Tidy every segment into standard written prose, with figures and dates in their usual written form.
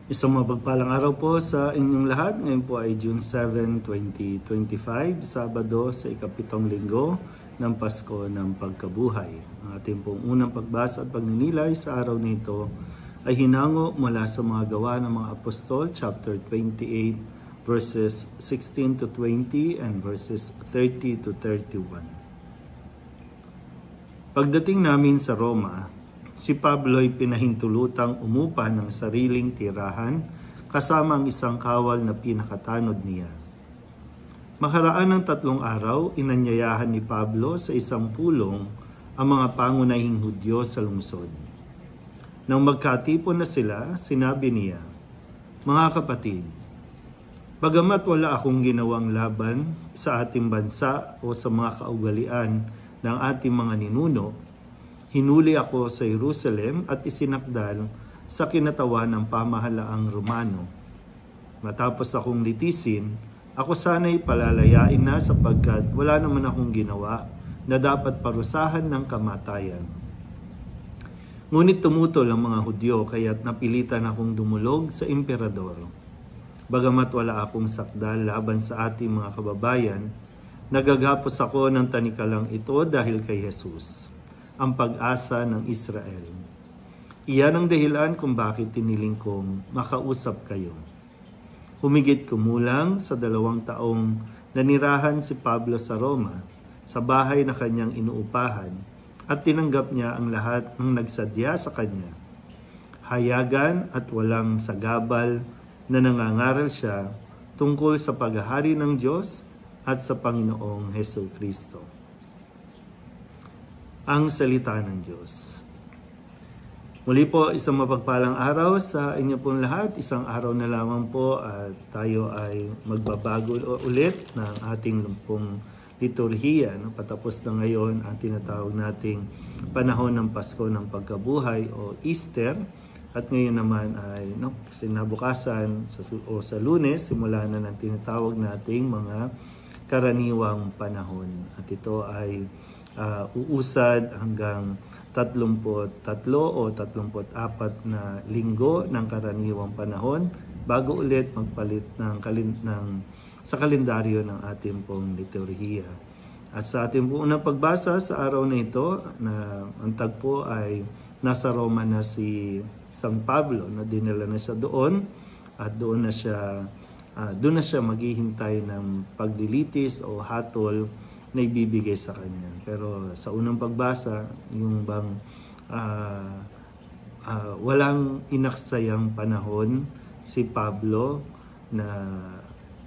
Isang mapagpalang araw po sa inyong lahat. Ngayon po ay June 7, 2025, Sabado sa ikapitong linggo ng Pasko ng Pagkabuhay. Ang ating pong unang pagbasa at pagninilay sa araw nito ay hinango mula sa mga gawa ng mga apostol, chapter 28, verses 16 to 20 and verses 30 to 31. Pagdating namin sa Roma, si Pablo ay pinahintulutang umupa ng sariling tirahan kasama ang isang kawal na pinakatanod niya. Makaraan ng 3 araw, inanyayahan ni Pablo sa isang pulong ang mga pangunahing Hudyo sa lungsod. Nang magkatipon na sila, sinabi niya, "Mga kapatid, bagamat wala akong ginawang laban sa ating bansa o sa mga kaugalian ng ating mga ninuno, hinuli ako sa Jerusalem at isinakdal sa kinatawan ng pamahalaang Romano. Matapos akong litisin, ako sana'y palalayain na sapagkat wala naman akong ginawa na dapat parusahan ng kamatayan. Ngunit tumutol ang mga Hudyo kaya't napilitan akong dumulog sa emperador. Bagamat wala akong sakdal laban sa ating mga kababayan, nagagapos ako ng tanikalang ito dahil kay Jesus, ang pag-asa ng Israel. Iyan ang dahilan kung bakit tiniling kong makausap kayo." Humigit kumulang sa 2 taong nanirahan si Pablo sa Roma, sa bahay na kanyang inuupahan, at tinanggap niya ang lahat ng nagsadya sa kanya. Hayagan at walang sagabal na nangangaral siya tungkol sa paghahari ng Diyos at sa Panginoong Jesucristo. Ang salita ng Diyos. Muli po, isang mapagpalang araw sa inyo pong lahat. Isang araw na lamang po at tayo ay magbabago ulit ng ating pong liturhiya. Patapos na ngayon ang tinatawag nating panahon ng Pasko ng Pagkabuhay o Easter. At ngayon naman ay sinabukasan o sa Lunes, simula na ng tinatawag nating mga karaniwang panahon. At ito ay uusad hanggang 33 o 34 na linggo ng karaniwang panahon bago ulit magpalit sa kalendaryo ng ating pong liturhiya. At sa ating pong unang pagbasa sa araw na ito, na ang tagpo ay nasa Roma na si San Pablo, na dinala na siya doon at doon na siya maghihintay ng paglilitis o hatol na ibibigay sa kanya. Pero sa unang pagbasa, yung bang walang inaksayang panahon si Pablo na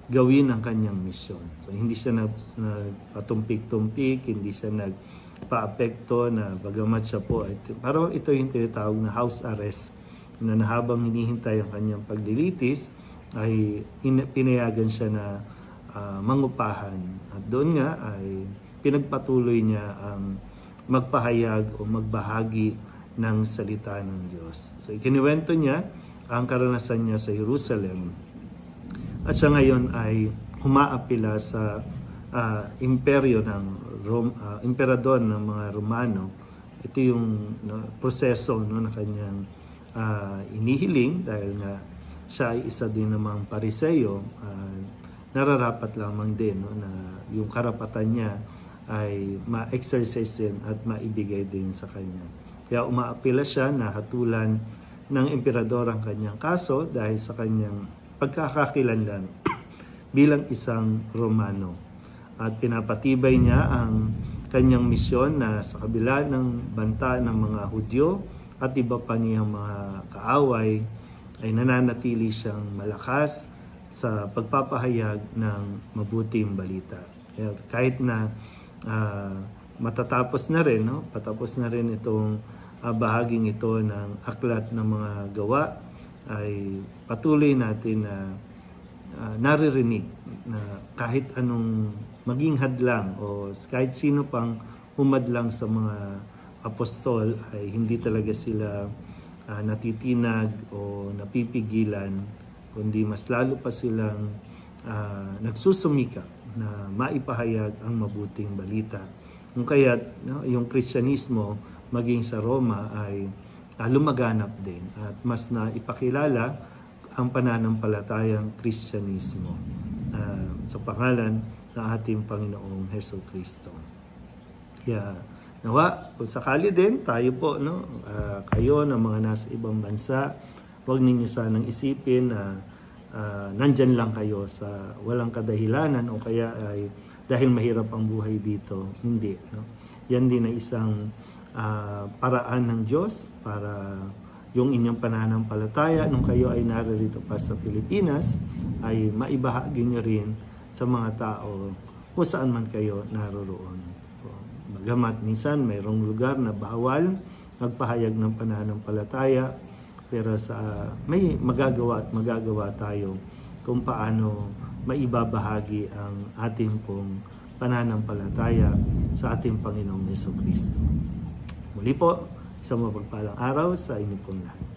gawin ang kanyang misyon. So hindi siya nagpatumpik-tumpik, hindi siya nagpa-apekto na bagamat siya po. Pero ito yung tinatawag na house arrest, na habang hinihintay ang kanyang paglilitis, ay pinayagan siya na mangupahan. At doon nga ay pinagpatuloy niya ang magpahayag o magbahagi ng salita ng Diyos. So ikiniwento niya ang karanasan niya sa Jerusalem. At siya ngayon ay humaapila sa imperyo ng emperador ng mga Romano. Ito yung proseso na kanyang inihiling dahil nga siya ay isa din namang Pariseo. Nararapat lamang din na yung karapatan niya ay ma-exercise din at maibigay din sa kanya. Kaya umaapila siya na hatulan ng emperador ang kanyang kaso dahil sa kanyang pagkakakilanlan bilang isang Romano. At pinapatibay niya ang kanyang misyon na sa kabila ng banta ng mga Hudyo at iba pa niyang mga kaaway, ay nananatili siyang malakas sa pagpapahayag ng mabuting balita. Kaya kahit na patapos na rin itong bahaging ito ng aklat ng mga gawa, ay patuloy natin na naririnig na kahit anong maging hadlang o kahit sino pang humadlang sa mga apostol, ay hindi talaga sila natitinag o napipigilan, kundi mas lalo pa silang nagsusumikap na maipahayag ang mabuting balita. Kung kaya't yung Kristyanismo maging sa Roma ay lumaganap din at mas na ipakilala ang pananampalatayang Kristyanismo sa pangalan ng ating Panginoong Hesus Kristo. Kaya nawa, kung sakali din tayo po, kayo na mga nasa ibang bansa, huwag ninyo sanang isipin na nandyan lang kayo sa walang kadahilanan o kaya ay dahil mahirap ang buhay dito. Hindi. Yan din ay isang paraan ng Diyos para yung inyong pananampalataya nung kayo ay naririto pa sa Pilipinas ay maibahagi nyo rin sa mga tao kung saan man kayo naroroon. Bagamat minsan mayroong lugar na bawal magpahayag ng pananampalataya, pero may magagawa at magagawa tayo kung paano maibabahagi ang ating pong pananampalataya sa ating Panginoong Hesus Kristo. Muli po, isang mapagpalang araw sa inyo pong lahat.